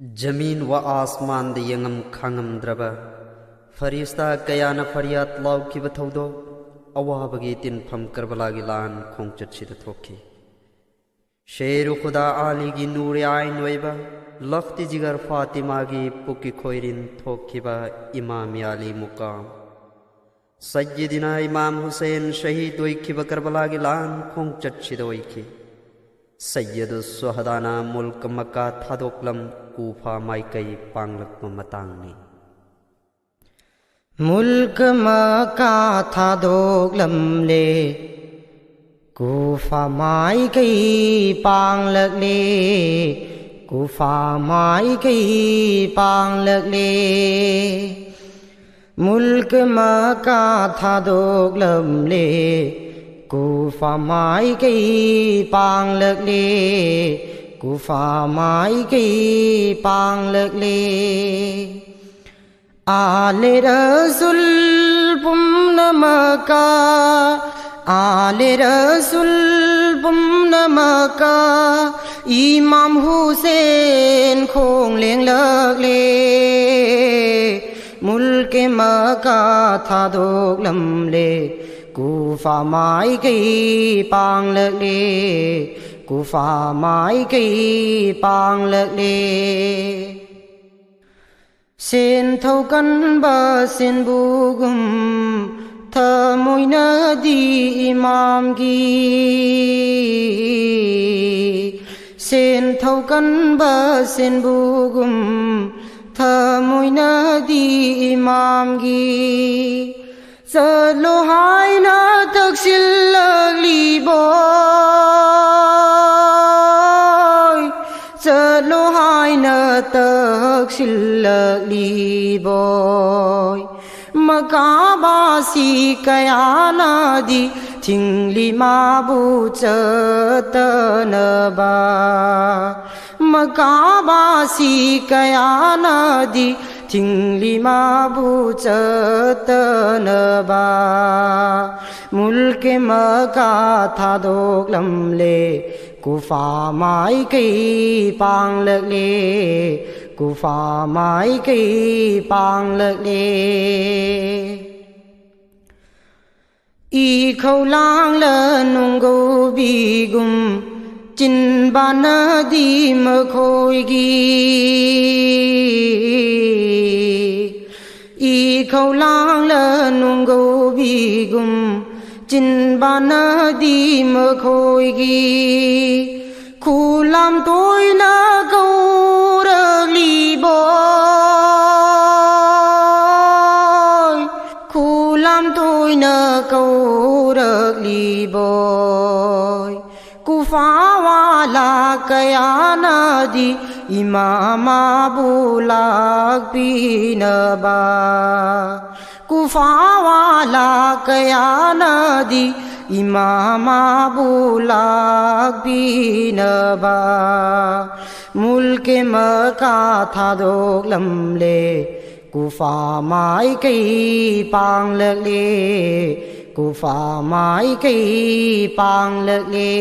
जमीन व आसमान द यंगम खांगम द्रबा फरिश्ता कयाना फरियाद लाउखिब थौदो अवाबगी तिनफम करबलागी लान खोंचत सिद थोखी शेरु खुदा आली गी नूर आइन वैबा लख्ती जिगर फातिमा गी पुकी खोइरिन थोखिबा इमाम आली मुकाम सय्यदिना इमाम हुसैन शहीद वैखिब करबलागी लान खोंचत सिद वैखी सैयद सुहदाना मुल्क मक्का थादोकलम कूफा माइकई पांगलक मतांगनी मुल्क मक्का थादोकलम ले कूफा माइकई पांगलक ले कूफा माइकई पांगलक ले मुल्क मक्का थादोकलम ले कूफा माइकई पांगलक ले कूफा माइकई पांगलक ले आले रसूल पुम्न मक्का आले रसूल पुम्न मक्का इमाम हुसैन खोंग लेंग लक ले मुल्क मक्का थादोकलम ले कूफा माइकई पांगलक ले कूफा माइकई पांगलक ले सेन थौकन बा सेन बुगुम थमोइना दी इमाम गी सेन थौकन बा सेन बुगुम थमोइना दी इमाम गी चलो हाय ना तकसिल बोय चलो हाय ना तकसिल बोय मकाबासी कयाना दी थिंगली माबू चतनबा मकाबासी कयाना दी थिंगली माबू चतनबा मुल्क मक्का थादोकलम ले कूफा माइकई पांगलक ले कूफा माइकई पांगलक ले ई खौलांग नुंगौ बिगुम चिनबाना दी मखोइगी ई खौलांग नुंगौ बिगुम चिनबाना दी मखोइगी खुलाम तोयना गौरली बोय खुलाम तोयना गौरली बोय कूफा वाला कयाना दी इमामा बुलाक बीनबा कूफा वाला कयाना दी इमामा बुलाक बीनबा मुल्क मक्का थादोकलम ले कूफा माइकई पांगलक ले कूफा माइकई पांगलक ले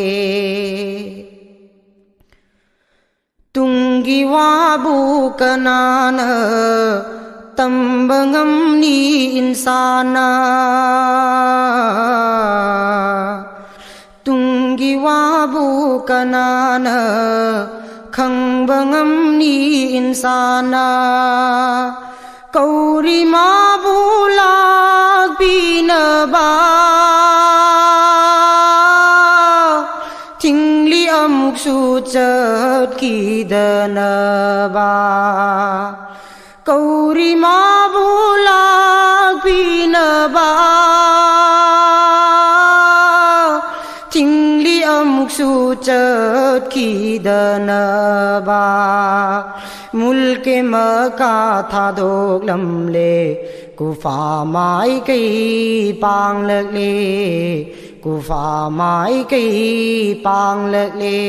तुंगी वाबू कनान तंबंगम नी इंसाना तुंगी वाबू कनान खंबंगम नी इंसाना कौरी माबू लाक बीनबा थिंगली अमुक सुचत की दनबा कौरी माबू लाक बीनबा थिंगली अमुक सुचत की दनबा मुल्क मक्का थादोकलम ले कूफा माइकई पांगलक ले कूफा माइकई पांगलक ले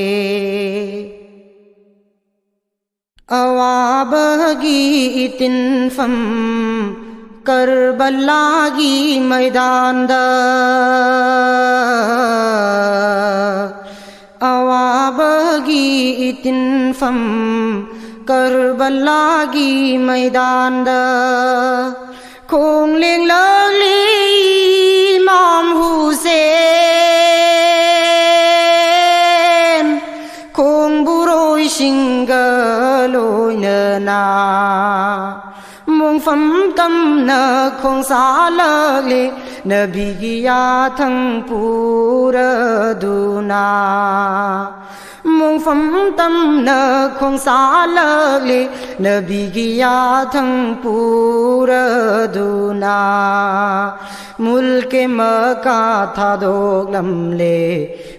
अवाबगी तिनफम करबला गी मैदान द अवाबगी इतिन फम करबला की मैदान दा खोंग लेंग लगली इमाम हुसैन खोंग बुरोई सिंगलोइनो ना मुंफम तम न खोंग सालगले नबी गिया थंग पूरा दुना मुंफम तम न खोंग सालगले नबी गिया थंग पूरा दुना मुल्क मक्का था दोगलमले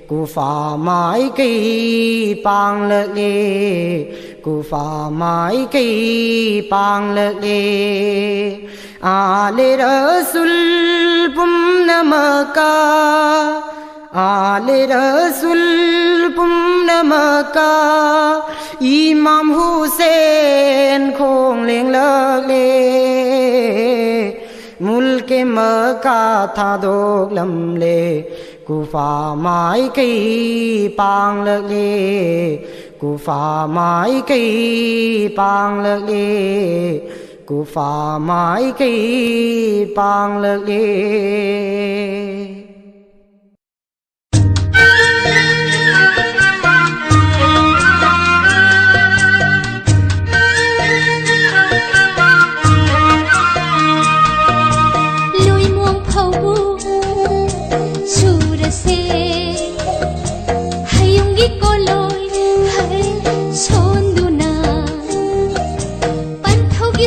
कुफा माई कई पांगले कुफा माई कई पांगले आले रसूल पुम न मक्का आले रसूल पुम न मक्का इमाम हुसैन खोंग लेंग लगले मुल्क मक्का था दोगलमले कुफा माई कई पांगले कुफा माई कई पांगले कुफा माई कई Pangale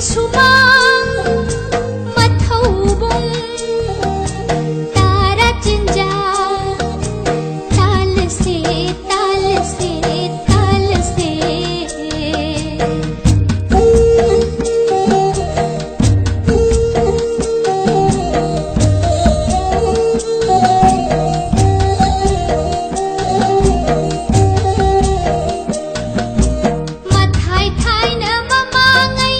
Sumang mathau bung tara chinja tal se tal se tal se mathai thai na mamangai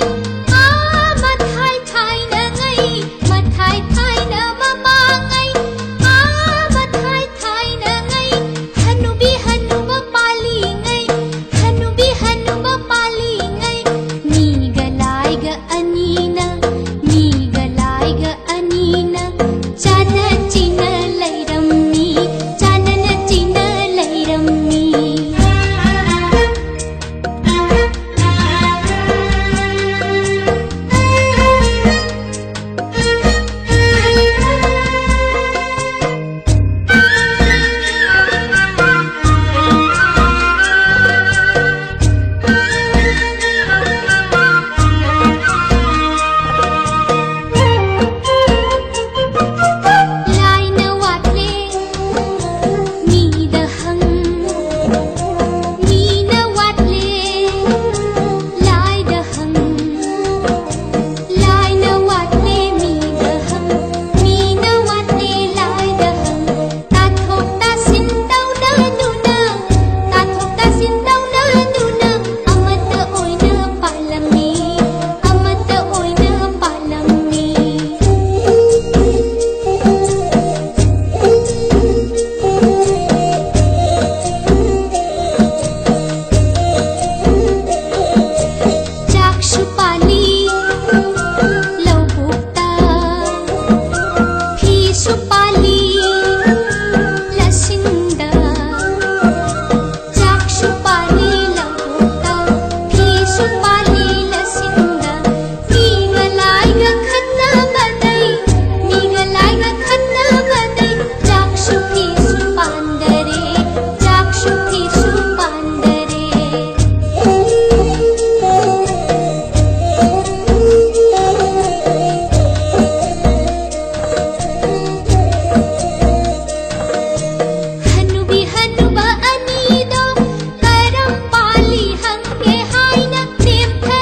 Hãy subscribe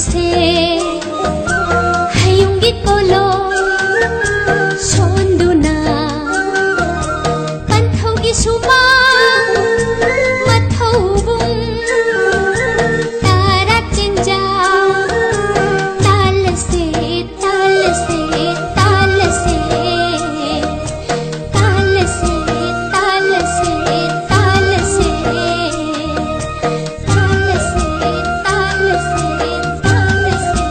से hayunggi toloy sonduna panthogi suma mathaubung tara kinja tal se tal se tal se tal se tal se tal se tal se tal se tal se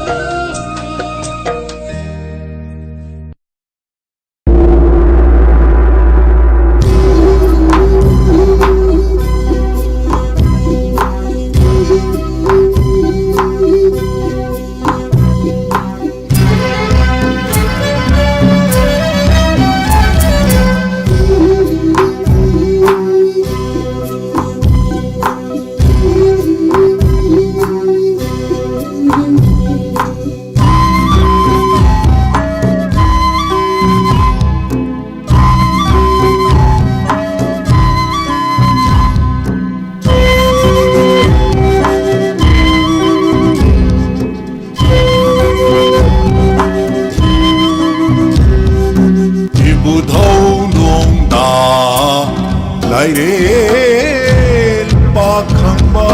Lairel pakhamba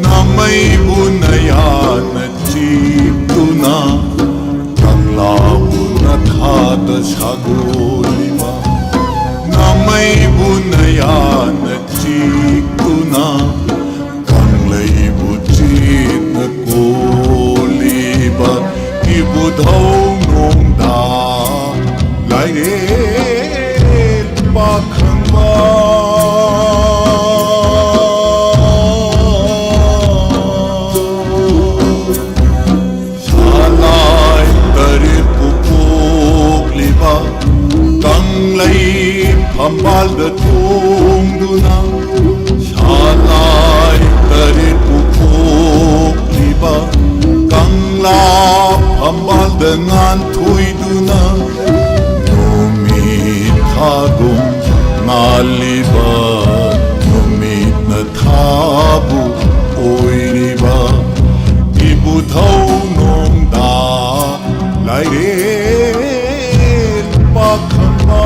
namai bunayan chiptuna kanglauna khada sagoliba namai bunayan chiptuna kanglai buchit koliba Ibudhaw nung da Lairel pakhamba Salay tari pupuk liba Kanglay pambal da tung duna Salay tari pupuk liba Kangla pambal dengan tuiduna Numit hagum naliba Numit na tabu oiriba Ibudhaw nung da Lairel pakhamba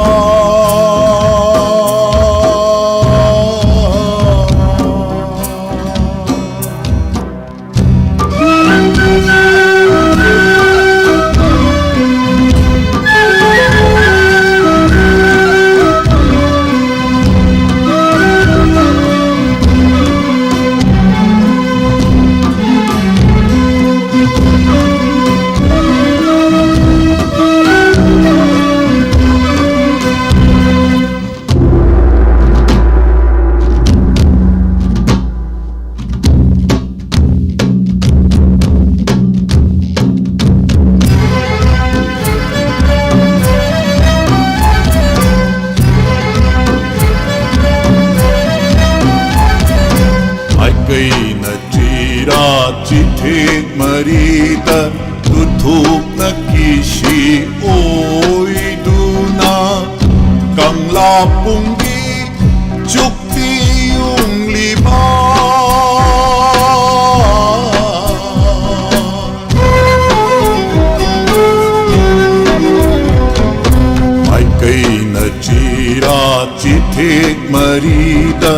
Chithik marita tuthuk na kishi oiduna Kangla punggi chukti yung liba May kay na chira chithik marita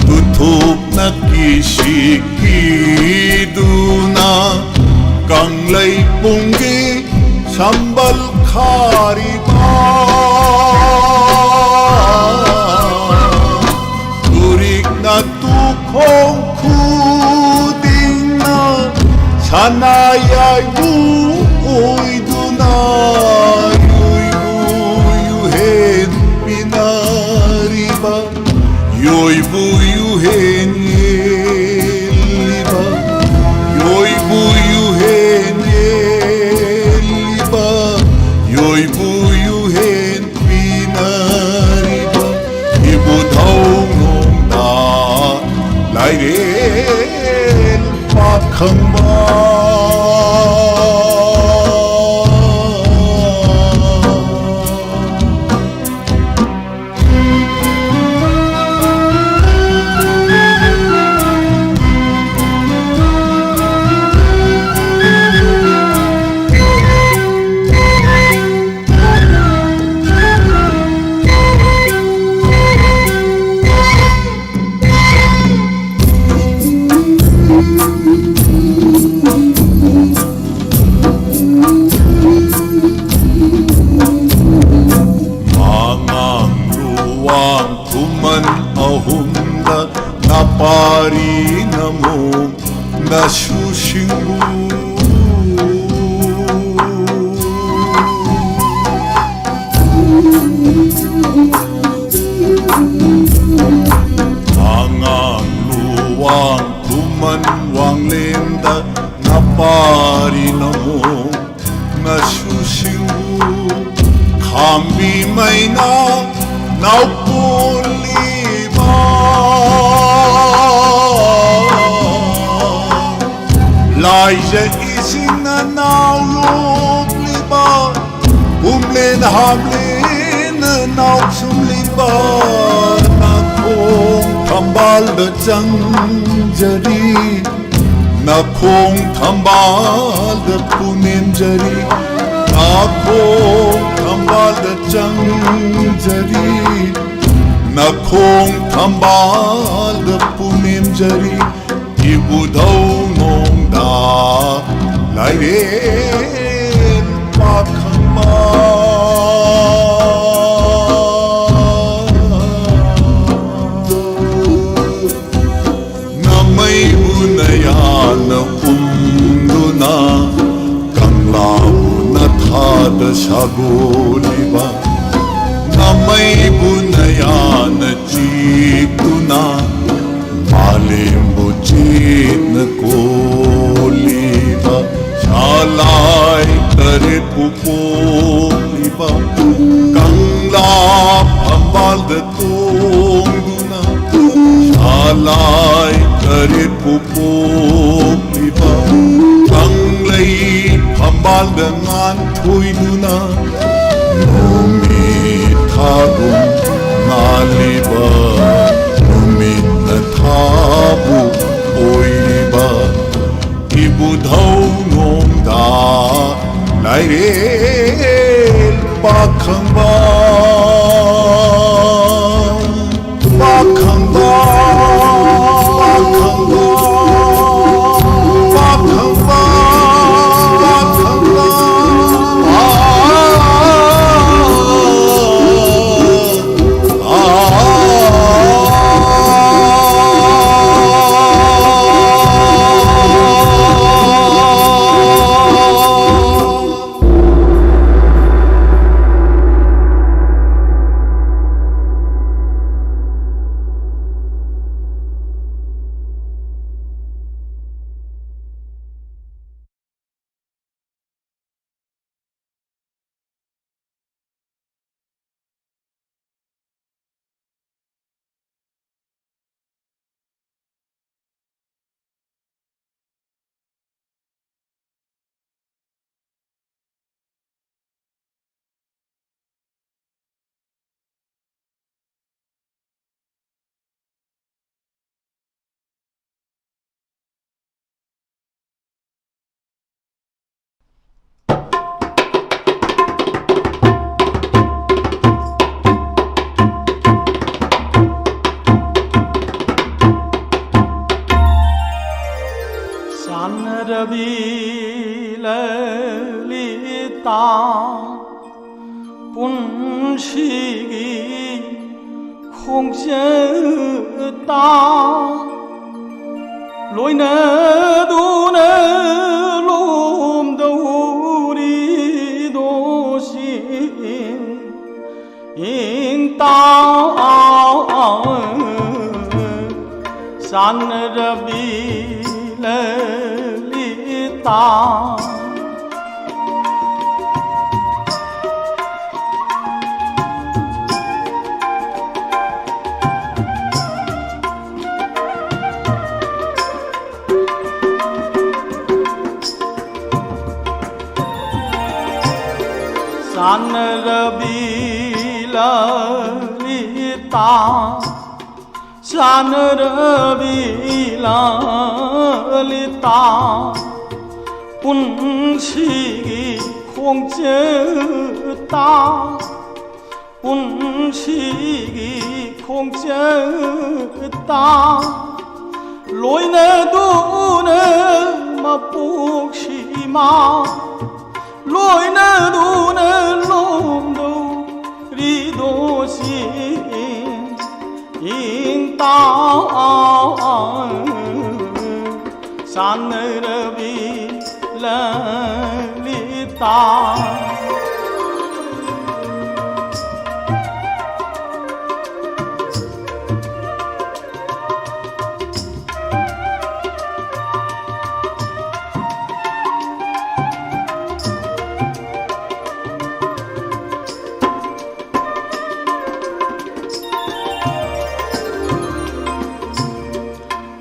tuthuk na kishikiduna Kanglay punggi sambal khariba Turik na tukhong kuding na Sanayay uoiduna Yuyuyuhen pinariba Yoy buyuhen yeliba Yoy buyuhen yeliba Yoy buyuhen pinariba Ibudhaw nung da Lairel pakhamba ชูชิวคำบีไม่นาหนาวปูลีบาลายจะอีสินหนาวลูกลีบาบุมเลนหามเลนหนาวชุมลีบานาคงทำบาลเดจังจะดีนาคงทำบาลเดปุนิมจะดีนาคงทำบาลเดจังจะดีนาคงทำบาลเดปุนิมจะดีที่บุดเอานงดาไลเวนปากขมาda shagoliba namai bunayana chituna malimbu chitna koliba shalai tare pupoliba kangla ambal da tonguna shalai tare pupoliba kanglai ambal dengan kuiduna numit thagum naliba numit na thabu oiriba ibudhau nom da lairel pakhamba pakhamba pakhamba pakhamba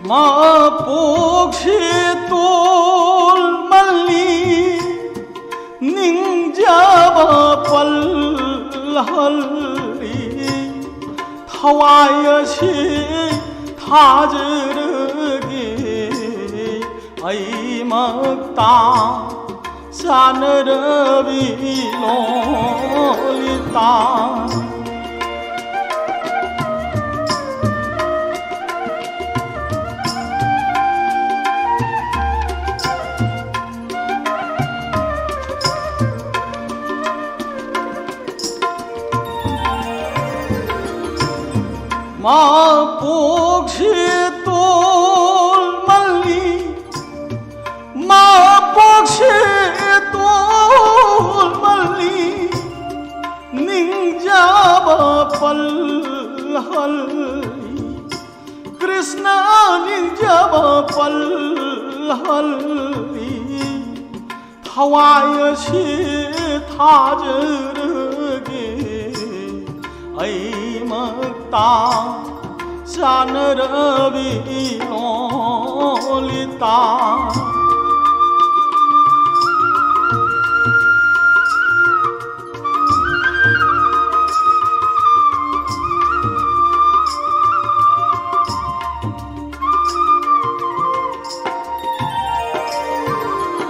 마복시 똘말리 닝자바 빨할리 타와야시 타즈르기 아이막다 사느러비 롤리다 마복시 똘말리 마복시 똘말리 닝자바 빨할리 크리스나 닝자바 빨할리 타와야시 타즈르기 아이막다 사느러비 롤리다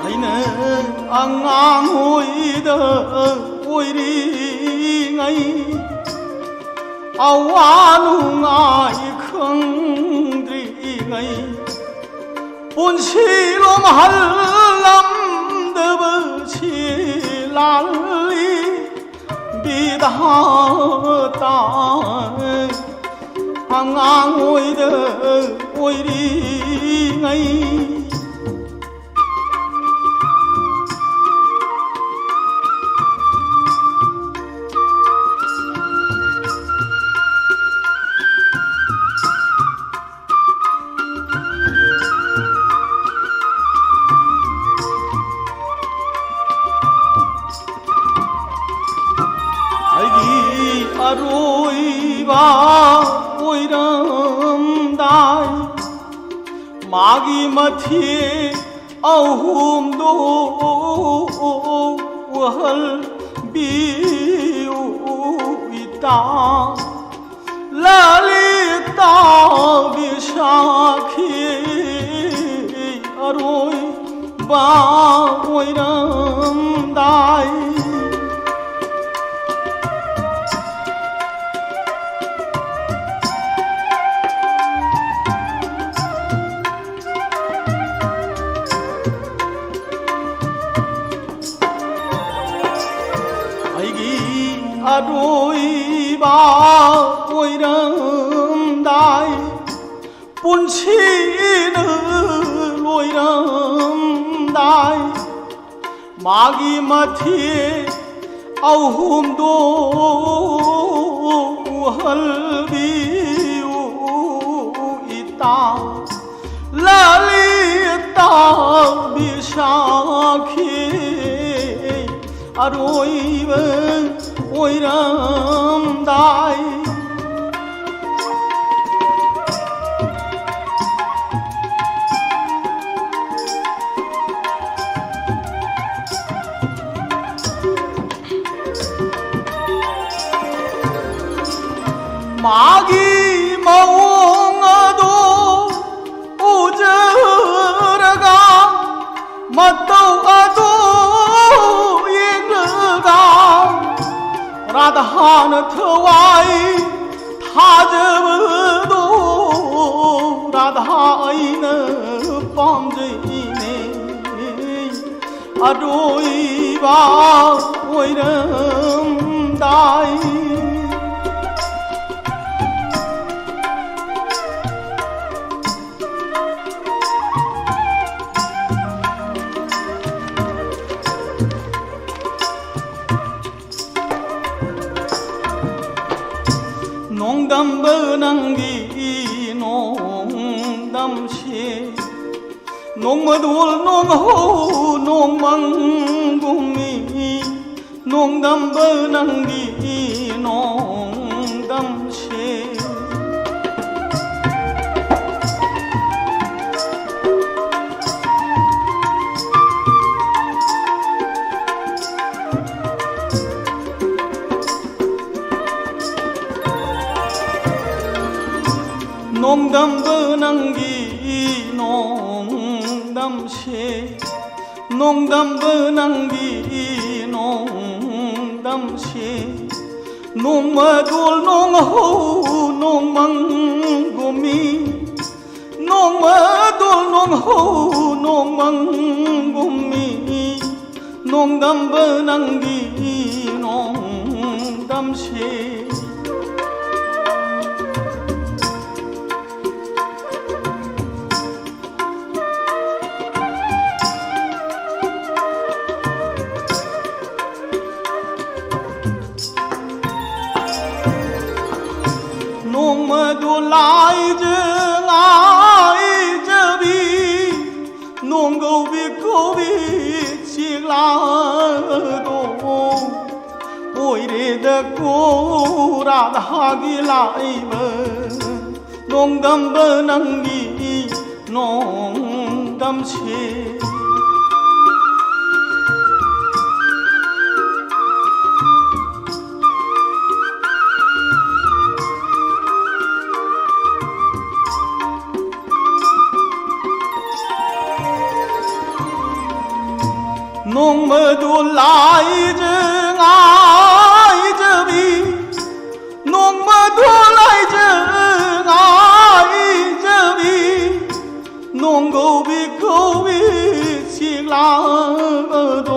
아이는 앙앙오이더 오이링아이 아와누아이 컹드링아이 본시롬 할람드버치 랄리 비다다 앙앙오이더 오이링아이 아로이바 오이람다이 마기마티 아움도 월 비우이다 라리다 비샤키 아로이바 오이람다이 아로이바 오이람다이 본치는 오이람다이 마기마티에 아움도 할비우이다 랄리다 비샤키 아로이바 오이람다이 마기 마옹아도 우저라가 맛도아도 예르가 라다하는 터와이 타저도 라다하이는 밤제이네 아로이바 오이람다이 농담번항기 농담시 농마돌 농호 농망궁이 농담번항기 농담시 농담 번항기 농담시 농담 번항기 농담시 농마돌 농호 농망구미 농마돌 농호 농망구미 농담 번항기 농담시 농마도 라이즈 라이즈비 농고비 고비 지라도 오이레다 꼬라다 하기 라이브 농담 번항기 농담시 농마도 라이즈 라이즈비 농마도 라이즈 라이즈비 농고비 고비 시라도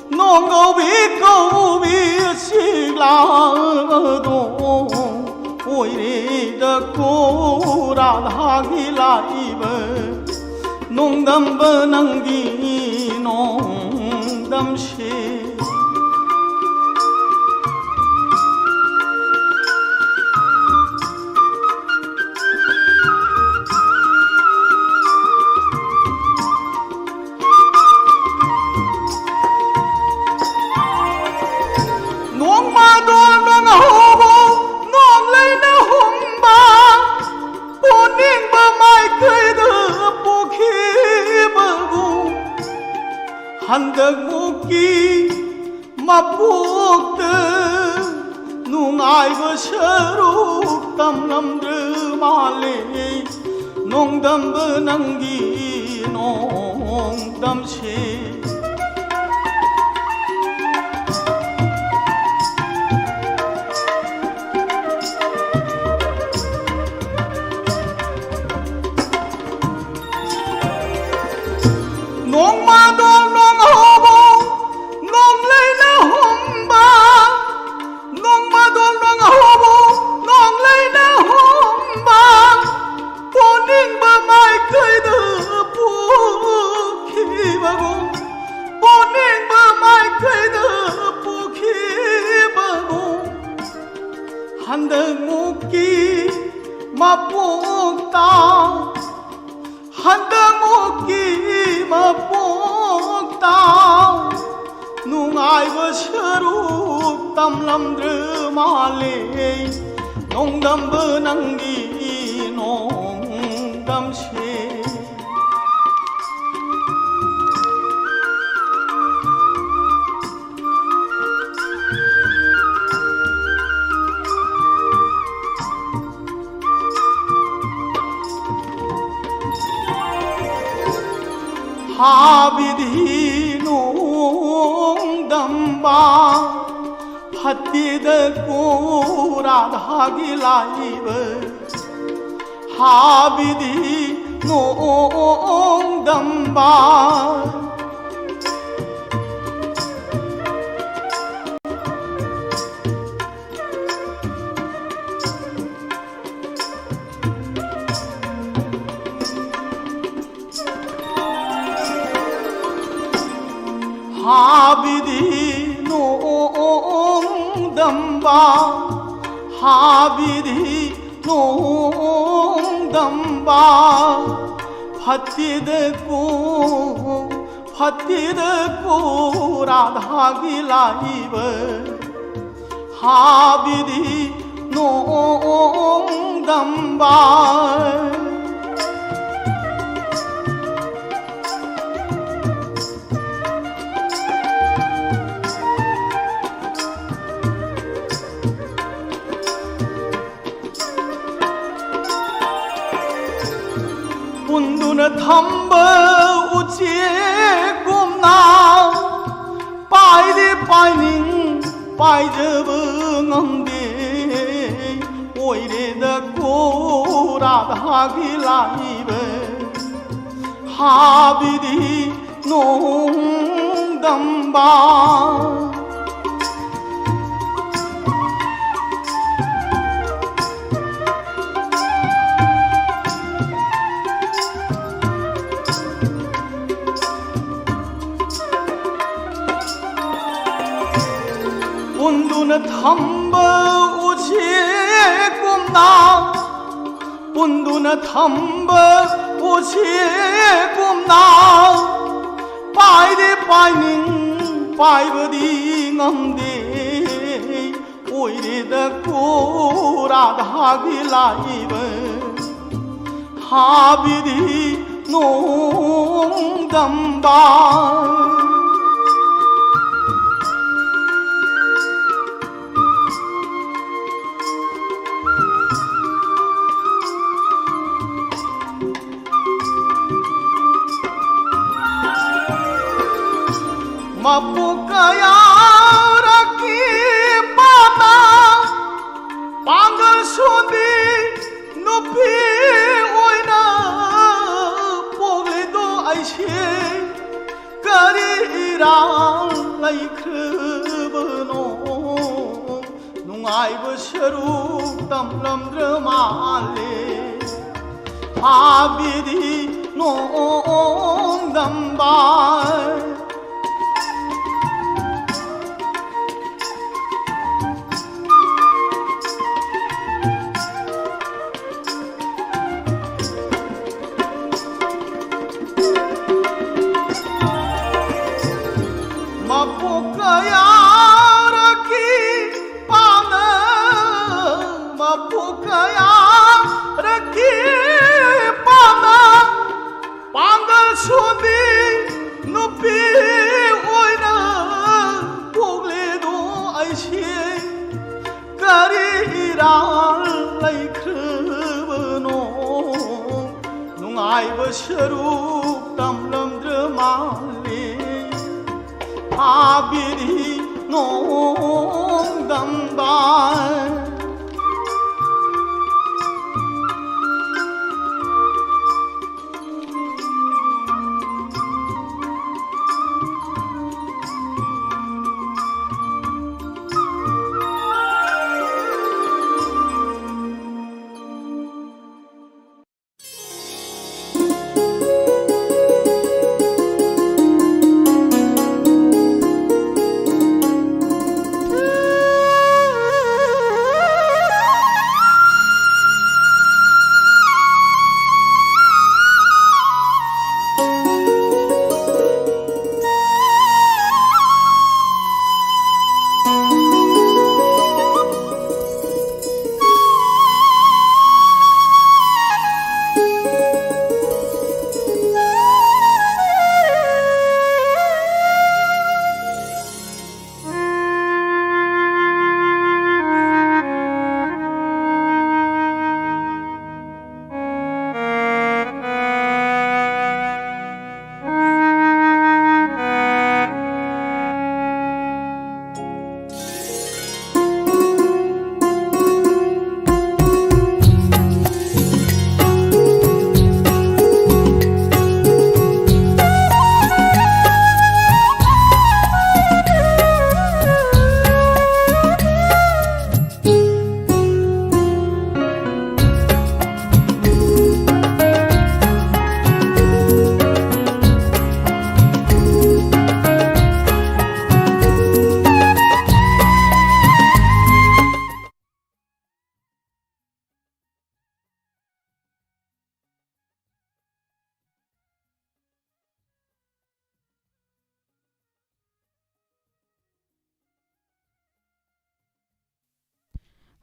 농고비 고비 시라도 오이레다 꼬라하기 라이브 농담 번항기 농담시 농마도 농하고 농레나 홍바 본인과 마이크에도 보기버고 한덕 묵기 맛복듯 농아이고 서로 땀남들 말리 농담 번항기 농담시 농마도 농하고 농레나 홍바 농마도 농하고 농레나 홍바 본인과 마이크에도 부키바고 본인과 마이크에도 부키바고 한덕 묵기 맛복다 한덕 묵기 맛복다 농아이고 서로 땀남들 말리 농담 번항기 농담시 하비디 농담바 팥띠드 꼬라다기 라이브 하비디 농담바 하비디 농담바 하비디 농담바 팥띠드 꼬라다기 라이브 하비디 농담바 पाइनिं पाइजोबो ngंदे ओइरेदको राधागी लाइबो हाबिदि नंदंबा 본두는 탐버 오시꿈나 본두는 탐버 오시꿈나 빠이디 빠이닝 빠이버디 ngंदे 오이리다 꼬라다기 라이버 하비디 농담바 마포가야라기 바다 방글 손디 높이 오이나 보래도 아이시 까리랑 라이크브노 농아이브 셔룩 담람드마레 아비디 농담발 마포가야라기 빠나 마포가야라기 빠나 방글 손디 높이 오이나 보글레도 아이시 까리랑 라이크브노 농아이버 셔룩 담람드말리 아비리 농담발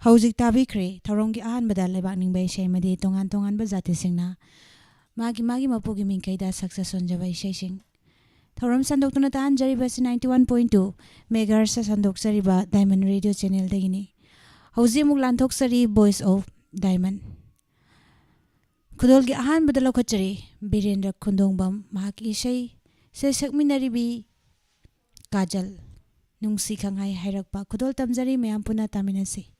Hauzik tabikre thoronggi ahanbada lebak ningbai sheimadi tongan tongan ba jati singna magi mapogi mingkaida success onjaba ishaising thorom sandoktuna tan jariba 91.2 megahertz sandok sariba Diamond Radio channel dagini hauzi muk lanthok sari Voice of Diamond khudolgi ahanbada lokhachari Birendra Khundongbam mahaki ishai se sakminaribi Kajal nungsi khangai hairakpa khudol tamjari mayam puna taminasi.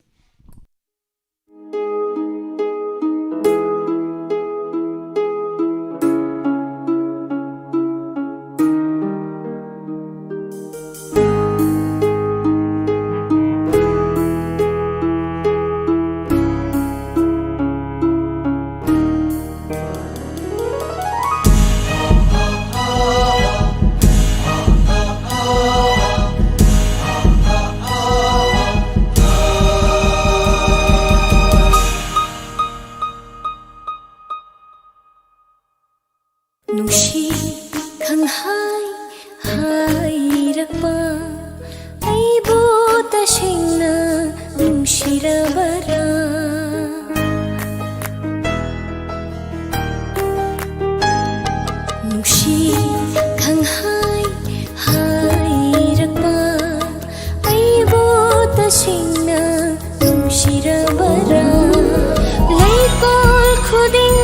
Nushi khang hai rakpa aibu tashina nushirabara Nushi khang hai rakpa aibu tashina nushirabara Laikol khuding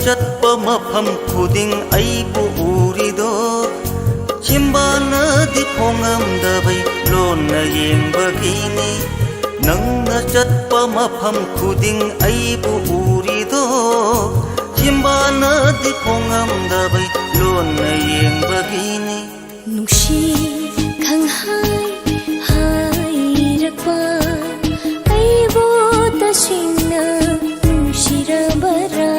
Chatpa mafam khuding aibu urido chimbana di phongam dabai lona yengbagini nangna chatpa mafam khuding aibu urido chimbana di phongam dabai lona yengbagini Nushi khang hai rakpa aibu tashina nushirabara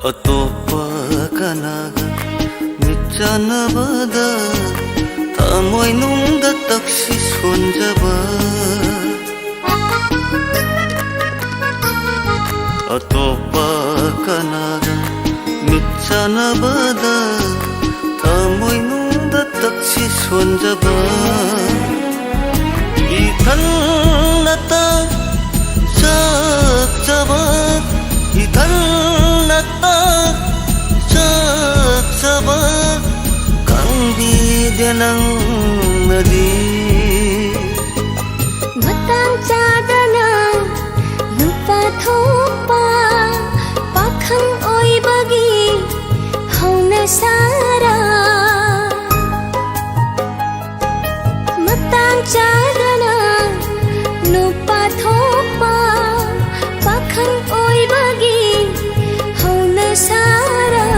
Atopa kanaga michanabada tamoy nungda taksi sonjaba Atopa kanaga michanabada tamoy nungda taksi sonjaba Ithan nata sakjaba Ithan nata sakjaba kang bidenang nadi Matang chadana lupa thopa pakhang oi bagi hauna sara Matang chadana lupa thopa pakhang oi bagi hauna sara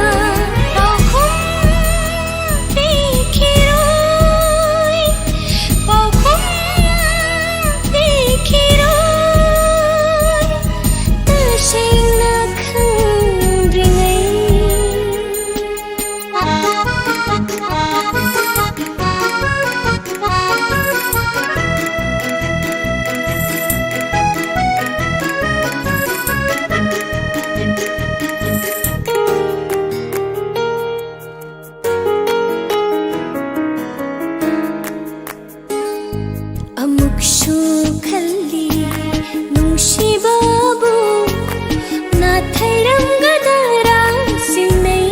Amukshu khalli nungsibabu nathairam gadara sinai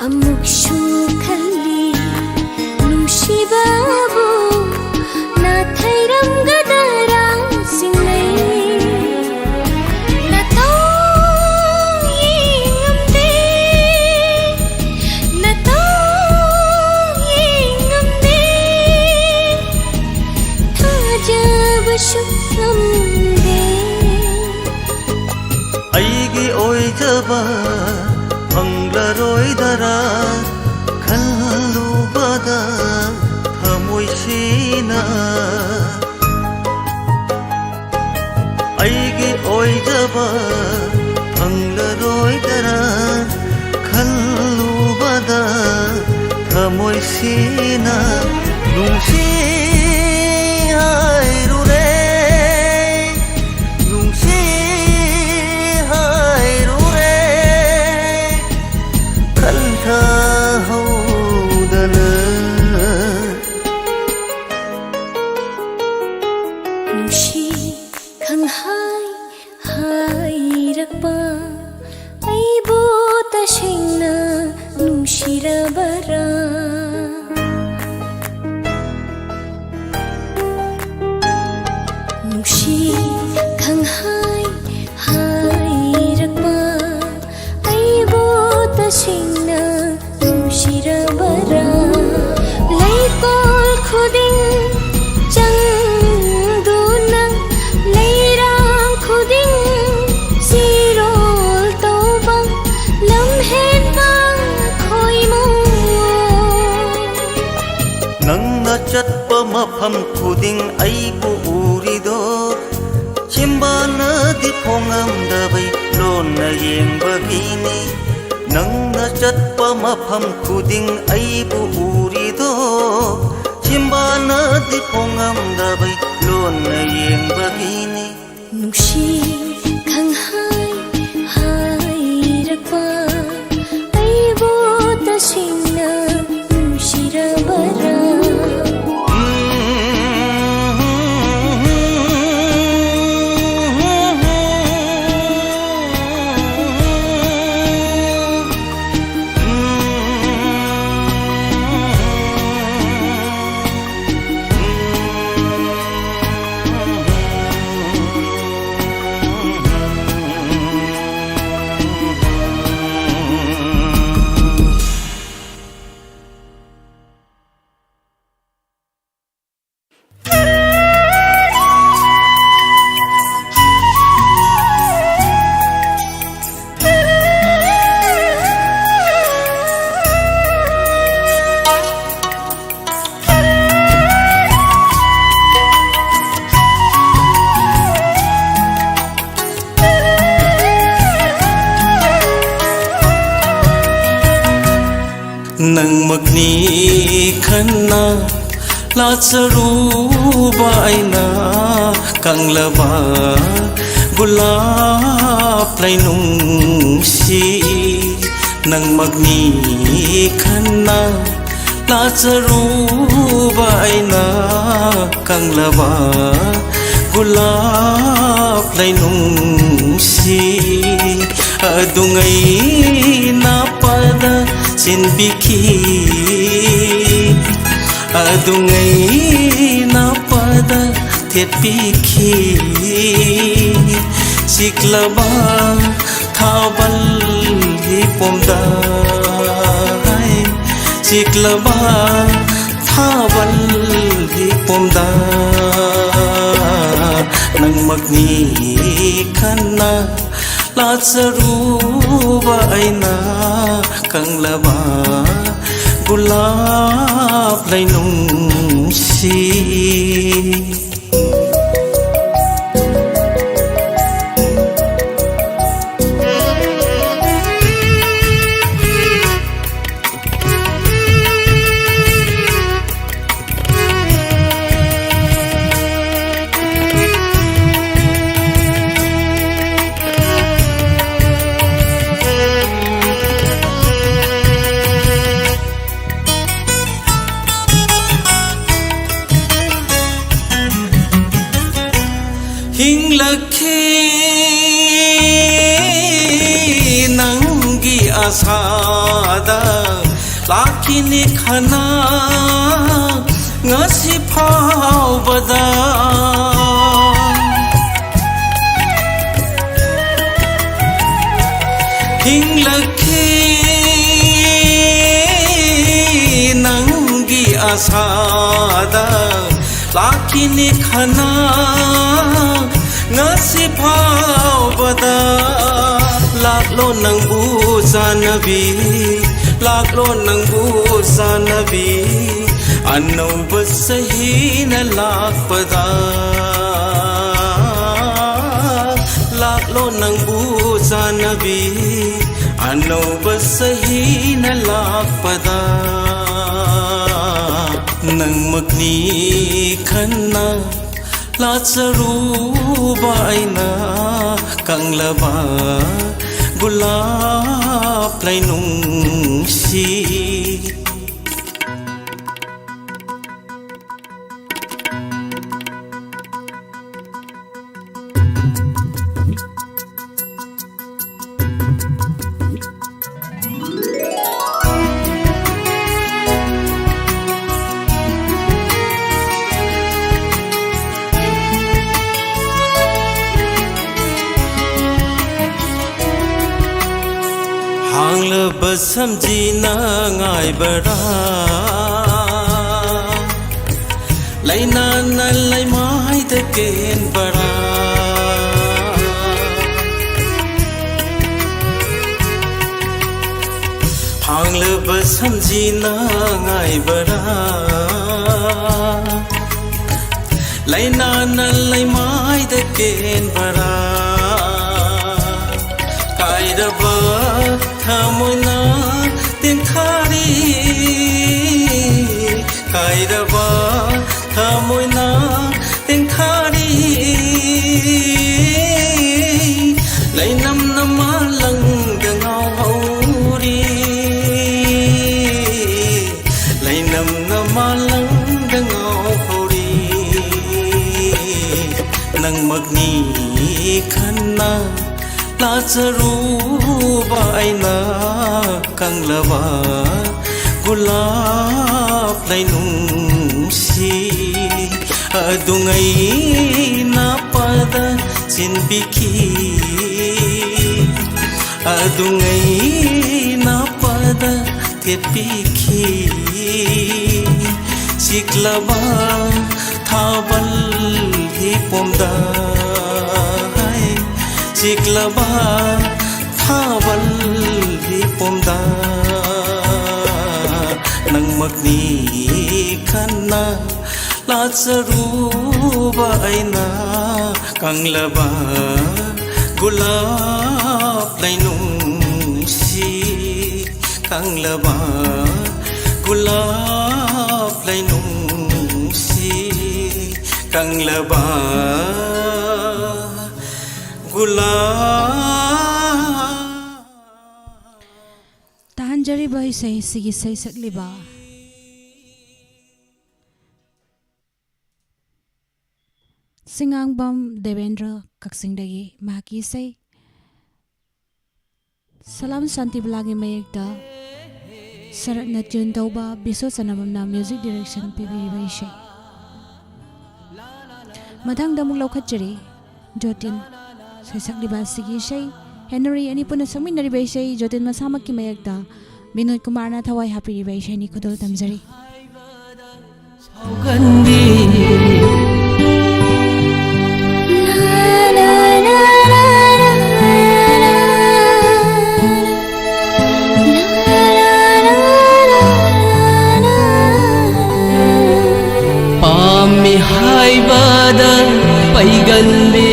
Amukshu khalli nungsibabu nathairam gadara sinai Aigi oijaba phanglaroidara khallubada thamoisina Aigi oijaba phanglaroidara khallubada thamoisina nungsi hai ru re nungsi hai ru re kan tha hau da le nungsi khang hai hai rak pa ai bu ta shina nungsi ra bara nungsi khang hai hai rak pa ai bu ta shina nungsi ra bara lai kol khuding chang du nang lai rang khuding sirol to bang lam hen bang khoi mo nangna chatpa mafam khuding aibu urido chimbana di phongam dabai lonna yengbagini nangna chatpa mafam khuding aibu urido chimbana di phongam dabai lonna yengbagini nungsi khang hai hai rak pa ai bu ta sina nungsi ra bara nang magni khanna la charu bai na kang laba gulab lai nung si nang magni khanna la charu bai na kang laba gulab lai nung si adungai na pada sin biki adungai na pada thiet biki siklaba thawal hi pomda siklaba thawal hi pomda nang magni khanna la charu bai na kang laba gulab lai nung si hinglakhi nangi asada lakini khana ngasi phawbada hinglakhi nangi asada lakini khana ngasi phawbada laklo nangbu janabi laklo nangbu janabi anauba sahina lakpada laklo nangbu janabi anauba sahina lakpada nang magni khana la charu baina kanglaba gulap lai nung si samjina ngai bara laina na lai mai te ken bara hang le ba samjina ngai bara laina na lai mai te ken bara kai da ba thamuna tin khari kai da ba thamuna tin khari lai nam nama lang da ngau hauri lai nam nama lang da ngau hauri nang magni khana la charu baina kanglaba gulap lai nung si adungai na pada chin bikhi adungai na pada te bikhi siklaba thabal hi pomda siklaba thabal hi pomda nang magni khana la charu baina kanglaba gulap lai nung si kanglaba gulap lai nung si kanglaba tahanjari ba isay sige say sagliba Singangbam Devendra Kaksingdagi mahaki say Salam Santi Blagi mayekda Sarat na tune daw ba biso sanamam na music direction pibiriba isay Madang damong laukatjari Jotin say sagliba sige say Henry ani po na samin na ribay say Jotin masamak kimayagda Binoy Kumar na thaway happy ribay say ni Kudol Tamzari Pami haibada paigalli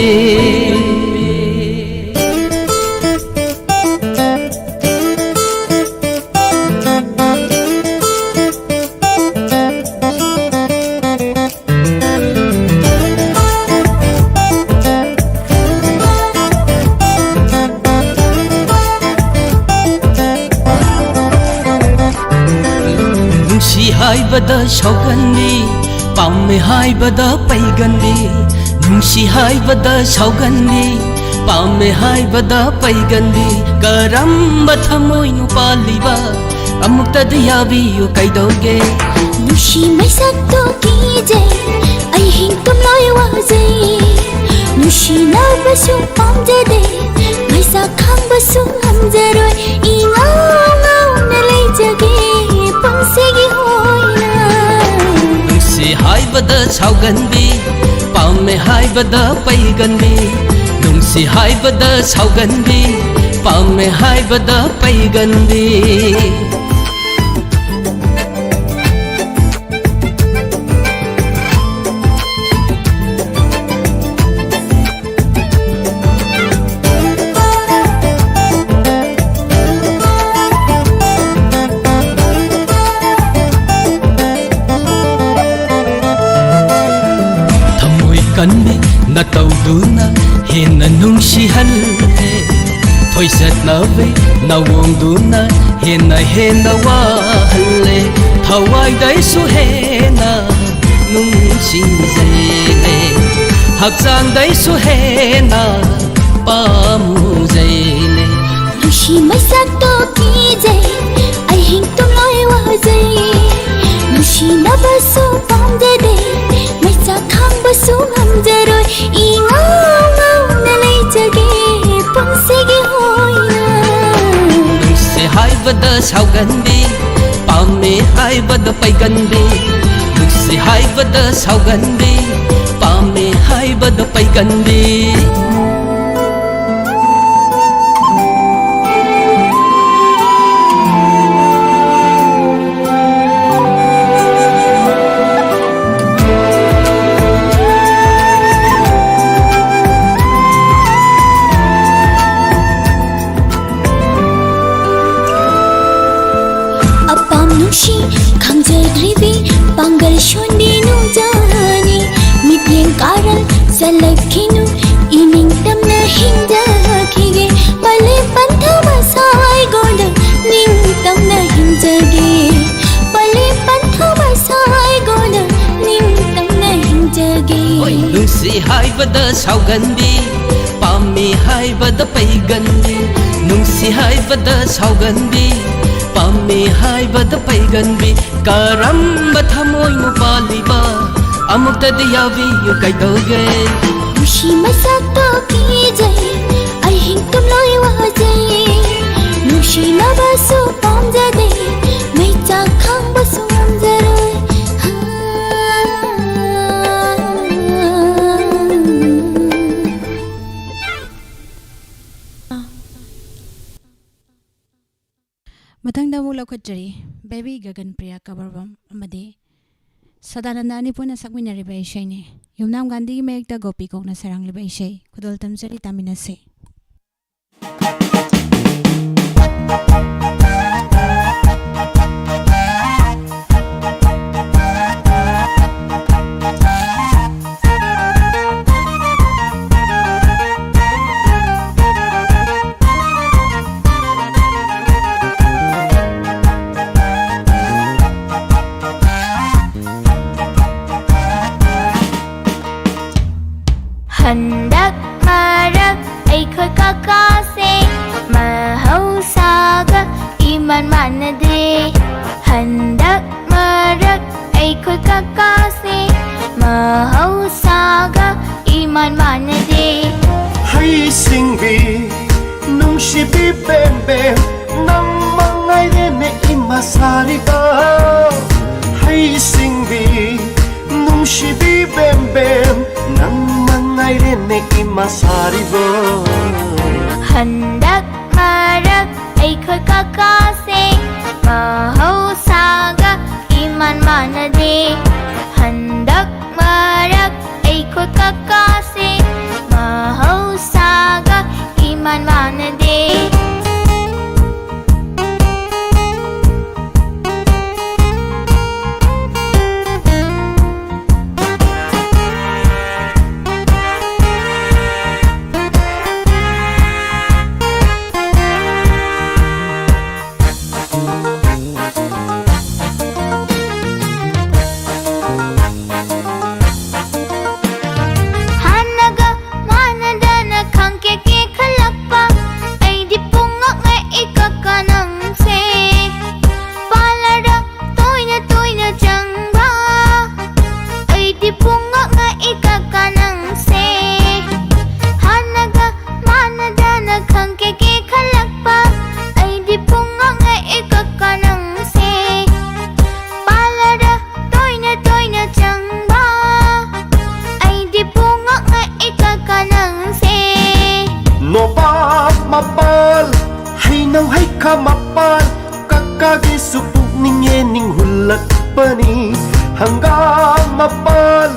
haibada shauganli pamme haibada paiganli nungsi haibada shauganli pamme haibada paiganli karamba thamoi nu paliba amukta diyabiyo kaidoge nushi mai sakto kije ai hingam loi waje nushi na basu pamje de mai sa khang basu hamjaroi ingau ngau na lei jage pangsegi hoina nungsi haibada shauganli pamme haibada paiganli nungsi haibada shauganli pamme haibada paiganli नतौदुना हेन्ना नुंसिहल्ले थोइसत्नबे नवोंदुना हेन्ना वाहल्ले थवाइदैसु हेन्ना नुंसिजैले हक्चांगदैसु हेन्ना पामुजैले नुशी मैसाक्तो कीजै अहिं तुमलोय वाजै नुशी नबसु पामदे मैसा खांबसु हमजरोय इंगाव गाव नलैजगे पुंसेगे होइना नुंसे हाइबद सावगंबी पामे हाइबद पैगंबी नुंसे हाइबद सावगंबी पामे हाइबद पैगंबी नुशी खांजग्रीबी पांगल शोंदीनु जानी मिप्यें कारल सलखिनु inning तमना हिंजखिगे पले पंथ मसाय गोंद निंग तमना हिंजगे पले पंथ मसाय गोंद निंग तमना हिंजगे नुंसी हाइबद सावगंबी पामे हाइबद पैगंबी नुंसी हाइबद सावगंबी पामे हाइबद पैगंबी करम्ब थमोइनु पालिबा अमुक्तदि याबियु कैदोगे नुशी मसाक्तो कीजै अहिं तुमलोय वाजै नुशी नबसु पामजदे मैचा खांबसु हमजरोय मतंगदा मु लौखटजरी baby गगन प्रिया कबरबम अमदे सदानंद अनिपुना सकमिनरिबा इशैने युमनाम गांधी की मेयकता गोपी कोकना सरांगलिबा इशै खुदोल तमजरी तामिनसे हंदक मरक ऐखोय काकासे महौसागा इमान मानदे हंदक मरक ऐखोय काकासे महौसागा इमान मानदे hay singbi nungsibi bembe nang mangay me imasariba hay singbi nungsibi bembe nang ne ki masaribo हंदक मरक ऐखोय काकासे महौसागा Iman मानदे हंदक मरक ऐखोय काकासे महौसागा Iman मानदे Kamapal kakagi supuk ninge ning hulak pani hanggang mapal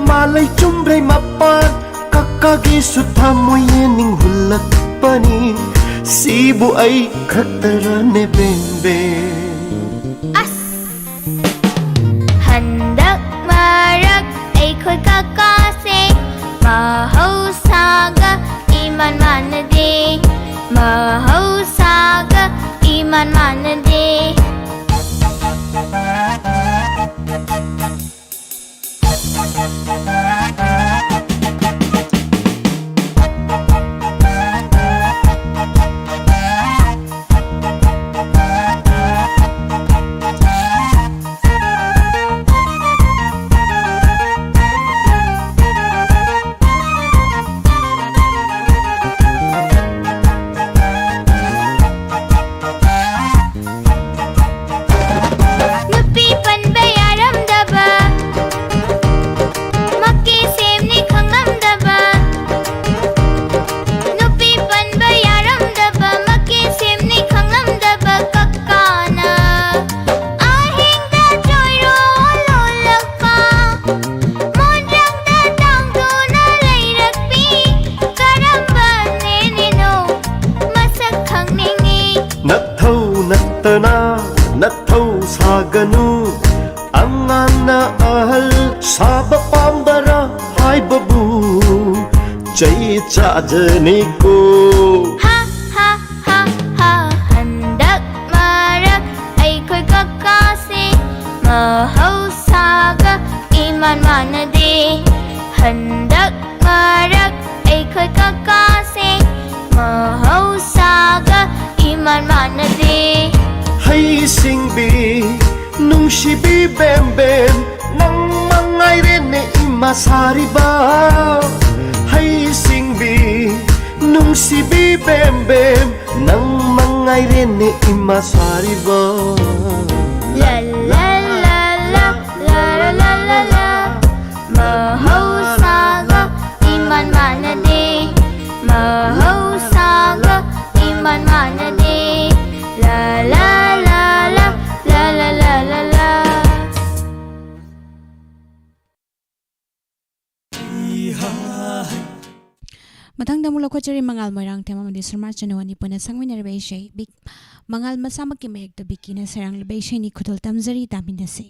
malay chumray mapal kakagi sutamoy ning hulak pani sibu ay katara ne bembe as handak marak ay koy kakase Nathau saganu angana ahal saba pambara hai babu chai chajani ko ha ha ha ha handak marak ai khoi kakka se mahau saga iman manade handak marak ai khoi kakka se mahau saga iman manade hay singbi nung shibi bem bem nang mangai rene imasari ba hay singbi nung shibi bem bem nang mangai rene imasari ba la la la la la la la la mahau saga iman manade mahau saga iman manade la la la la la la la la la Matang damu lako chari mangal moirang tema mandi sarmar chanawani puna sangwin na rebay shay big mangal masama ki mayek to biki na sarang rebay shay ni kudol tamzari tamin na si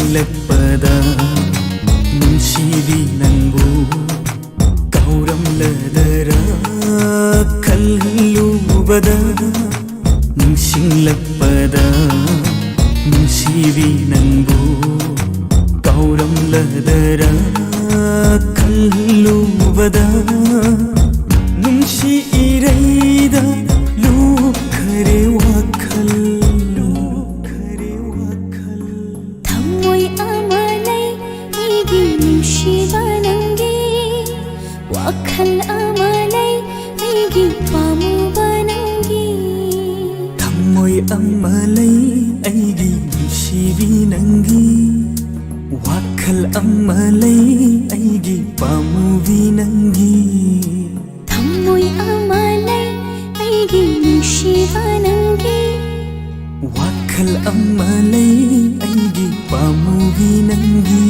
ꯅꯤꯡꯁꯤꯡꯂꯛꯄꯗ ꯅꯨꯡꯁꯤꯕꯤ ꯅꯪꯕꯨ ꯀꯥꯎꯔꯝꯂꯗꯔꯥ ꯈꯜꯂꯨꯕꯗ ꯅꯤꯡꯁꯤꯡꯂꯛꯄꯗ ꯅꯨꯡꯁꯤꯕꯤ ꯅꯪꯕꯨ ꯀꯥꯎꯔꯝꯂꯗꯔꯥ ꯈꯜꯂꯨꯕꯗ ꯅꯨꯡꯁꯤ ꯏꯔꯩꯗ ꯂꯨꯞꯈꯔꯦ ꯋꯥꯈꯜ ꯊꯝꯃꯣꯏ ꯑꯃ ꯂꯩ ꯑꯩꯒꯤ ꯅꯨꯡꯁꯤꯕ ꯅꯪꯒꯤ ꯋꯥꯈꯜ ꯑꯃ ꯂꯩ ꯑꯩꯒꯤ ꯄꯥꯝꯃꯨꯕ ꯅꯪꯒꯤ ꯊꯝꯃꯣꯏ ꯑꯃ ꯂꯩ ꯑꯩꯒꯤ ꯅꯨꯡꯁꯤꯕꯤ ꯅꯪꯒꯤ ꯋꯥꯈꯜ ꯑꯃ ꯂꯩ ꯑꯩꯒꯤ ꯄꯥꯝꯃꯨꯕꯤ ꯅꯪꯒꯤ ꯊꯝꯃꯣꯏ ꯑꯃ ꯂꯩ ꯑꯩꯒꯤ ꯅꯨꯡꯁꯤꯕ ꯅꯪꯒꯤ ꯋꯥꯈꯜ ꯑꯃ ꯂꯩ ꯑꯩꯒꯤ ꯄꯥꯝꯃꯨꯕꯤ ꯅꯪꯒꯤ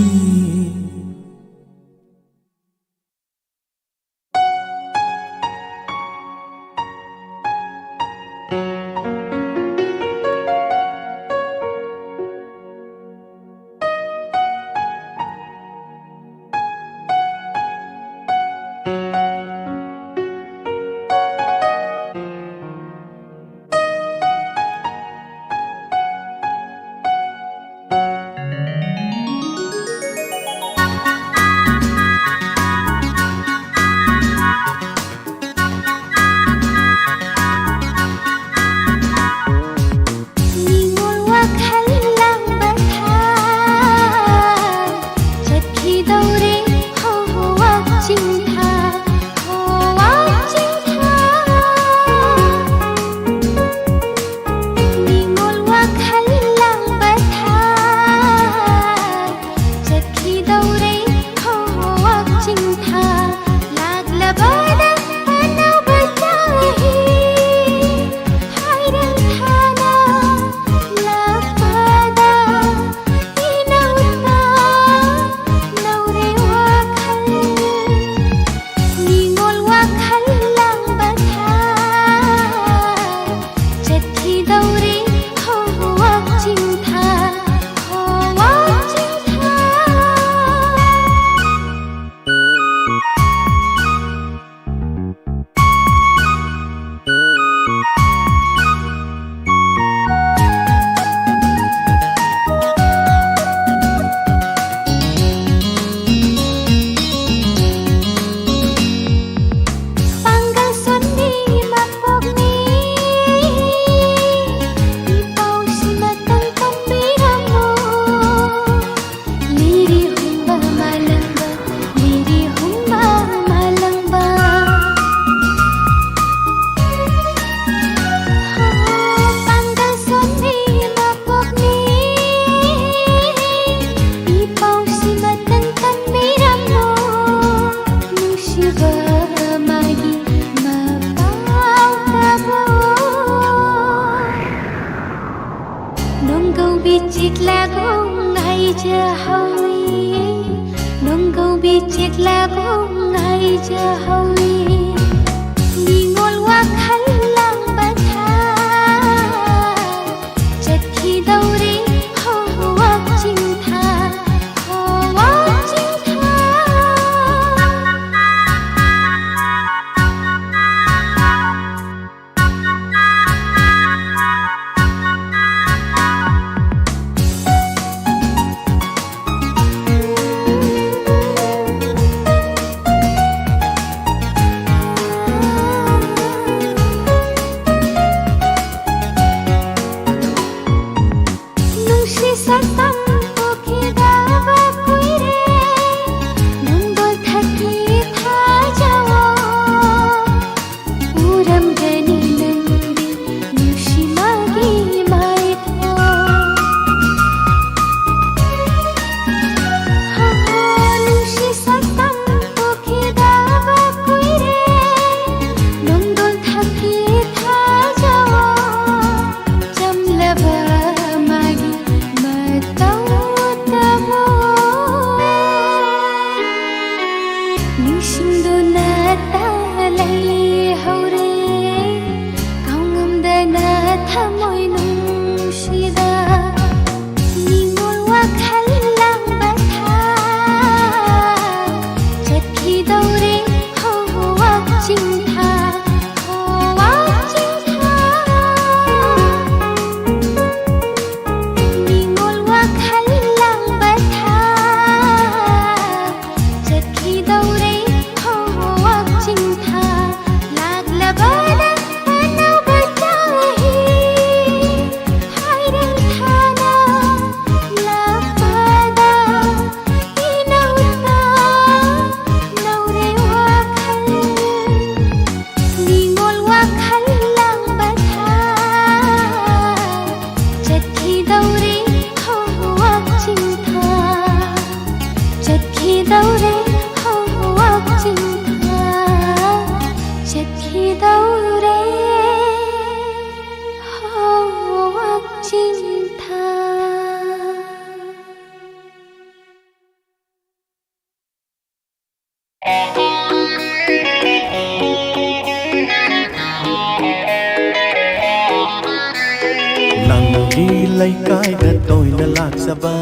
Nangi laikai da toina laksaba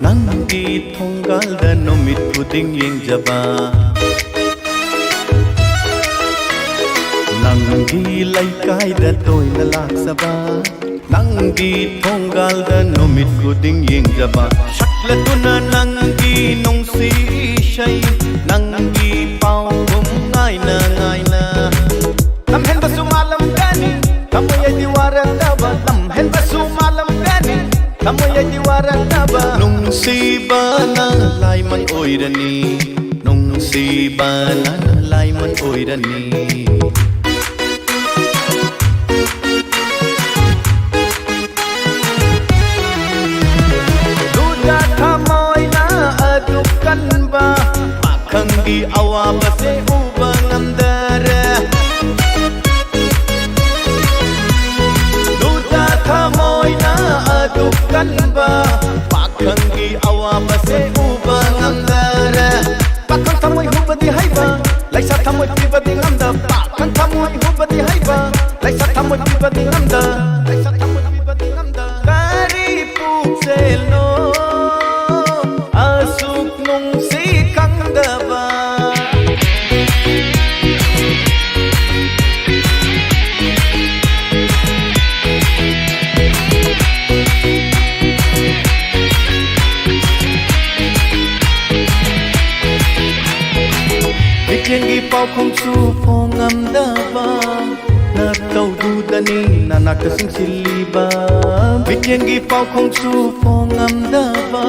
Nangi thongal da nomit puding yengjaba Nangi laikai da toina laksaba Nangi thongal da nomit puding yengjaba Shakla tuna nangi nongsi shay Nangi pau gum ngai na Lam hen basu malam gani Kamoy diwaran daba Lam hen basu malam gani Kamoy diwaran daba Nung si bana lai man oirani Nung si bana lai man oirani Duda kamoy na adukan ba Makangi awa base ubang amdara Kamoy na adukan ba Pakangi awa base ubang amdara Pakang tamoy hubadi haiba Laisa tamoy pibadi ngamda Pakang tamoy hubadi haiba Laisa tamoy pibadi ngamda Laisa tamoy pibadi ngamda Kari puksel no Asuk nung si kang daba Yengi pau không su phong ngam da ba na tàu du da ni na na ka sing sili ba bit yengi pau không su phong ngam da ba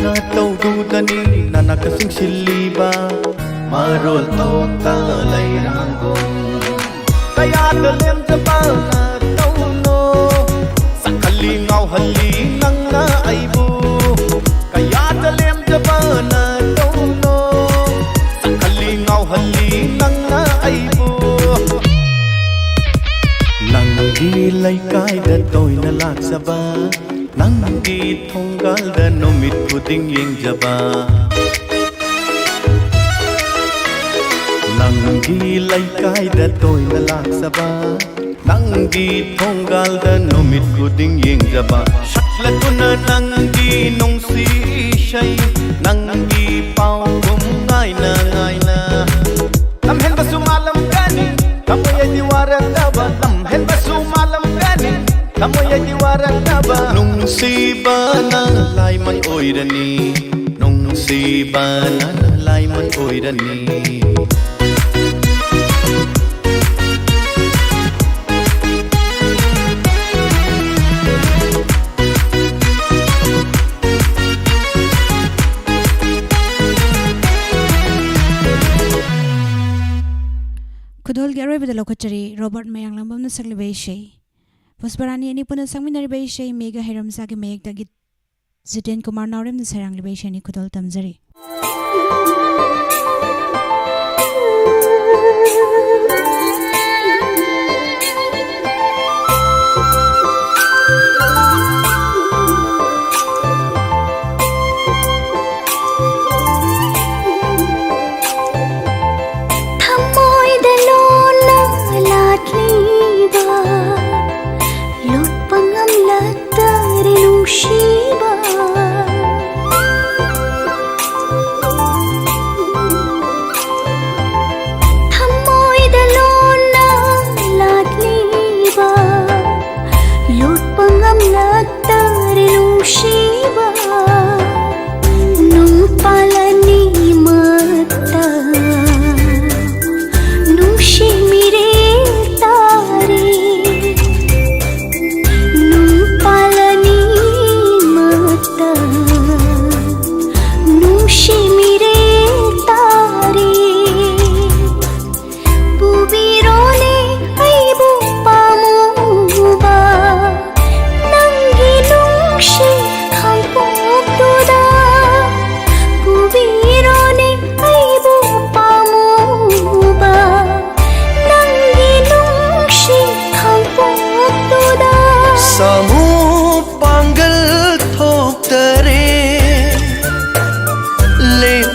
na tàu du da ni na na ka sing sili ba marol to ta lai rang gong kaya da lem da ba na tàu no sakali ngau hali nang na ai bu kaya da lem da ba na tàu no ngau hali nang na ai bu Nangi laikai da toina laksaba Nangi thongal da nomit puding yengjaba Nangi laikai da toina laksaba Nangi thongal da nomit puding yengjaba Shakla tuna nangi nongsi shay Nangi pau gum ngai na Lam hen basu malam gani Kamoy diwaran daba Lam hen basu malam gani Kamoy diwaran daba Nung si bana lai man oirani Nung si bana lai man oirani Kudol gi aroy badalo kachari Robert Mayang lambam na saglibay shay Pusparani ani puna sangmin naribay shay Mega Hiram sa ki mayag tagit Zidin Kumar Naurem na sarang libay shay ni Kudol tamzari Shiba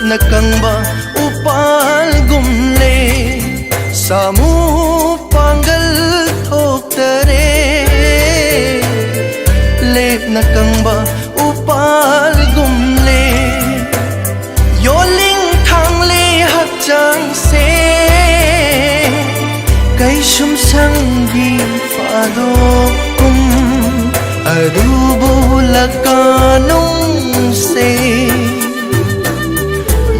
nakangba upal gumle samu pangal thoktare na kangba upal gumle yoling thang le hak chang se kai shum sang gi fa do kum adubu lakanung se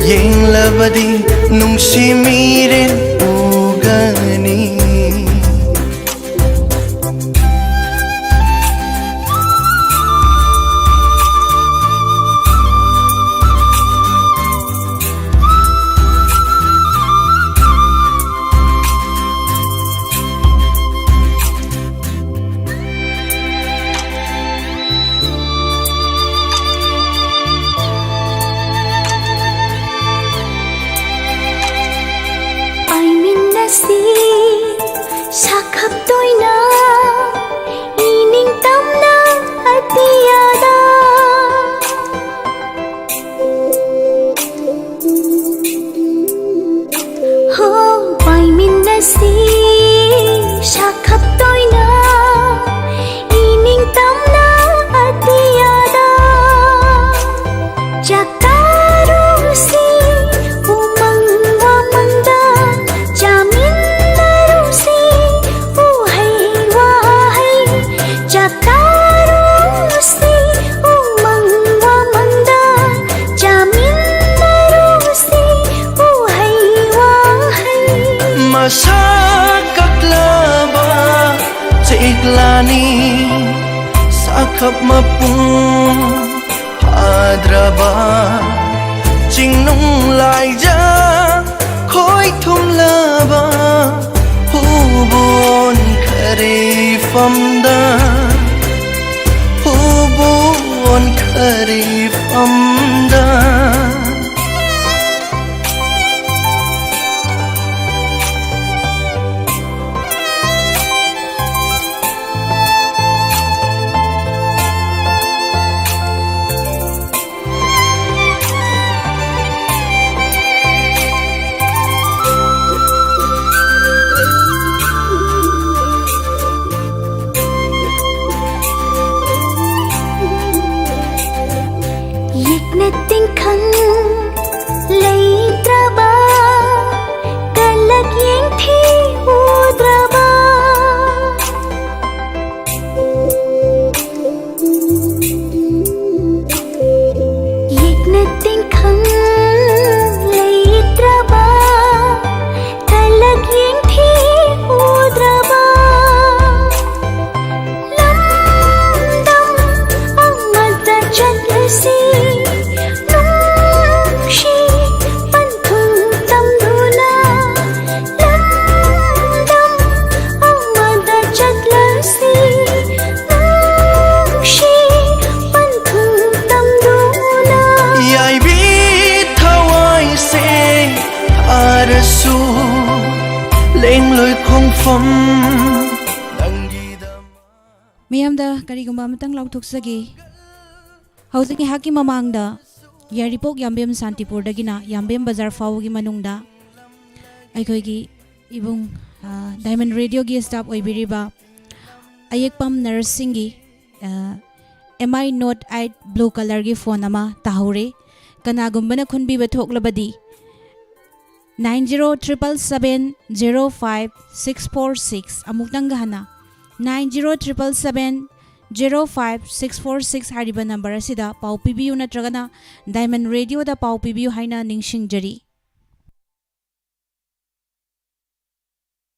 yeng labadi nung shimiren ugani Sakap tôi na ining tam na atiyada ho pai min na si sakap tôi na ining tam na atiyada jakaru si umang wa manda jamin Masakaklaba Ceiklani Sakap mapung Hadraba Jingnung laija Khoi thum laba Hubon khare famda Hubon khare famda Nating khăn lấy traba kalak yeng thi udraba yek nating khăn lấy traba kalak yeng thi udraba lam dam amada chalsi Miyamda karigumba matang lautuksagi Hauziki haki mamangda Yaripok Yambem Santipur dagina Yambem Bazar Fawgi manungda Aikoigi ibung Diamond Radio gi staff oibiriba Ayekpam Narsingi MI Note 8 blue color gi phone ama tahure kanagumbana khunbi bathok labadi 9077705646 amuktang gahana 9077705646 hariba number asida pau pibiu natragana Diamond Radio da pau pibiu haina ningsingjari